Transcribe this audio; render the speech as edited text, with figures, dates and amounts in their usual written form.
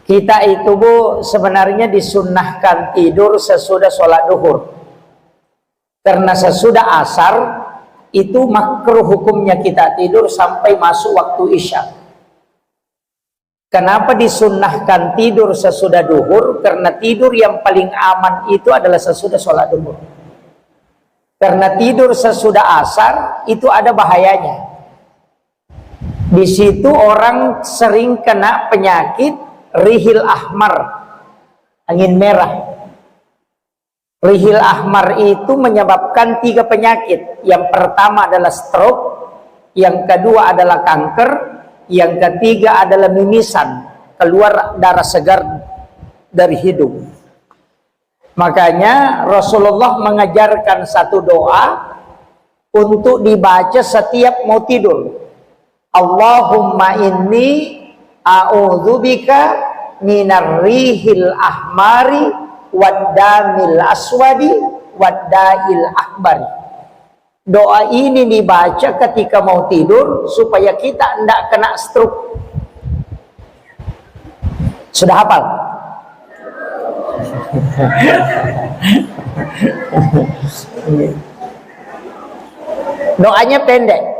Kita itu Bu sebenarnya disunnahkan tidur sesudah sholat duhur. Karena sesudah asar itu makruh hukumnya kita tidur sampai masuk waktu isya. Kenapa disunnahkan tidur sesudah duhur? Karena tidur yang paling aman itu adalah sesudah sholat duhur. Karena tidur sesudah asar itu ada bahayanya. Di situ orang sering kena penyakit rihil ahmar, angin merah. Rihil ahmar itu menyebabkan 3 penyakit. Yang pertama adalah stroke, yang kedua adalah kanker, yang ketiga adalah mimisan, keluar darah segar dari hidung. Makanya Rasulullah mengajarkan satu doa untuk dibaca setiap mau tidur. Allahumma inni a'udzubika minar rihil ahmari waddamil aswadi waddail akbari. Doa ini dibaca ketika mau tidur supaya kita tidak kena stroke. Sudah hafal? Doanya pendek.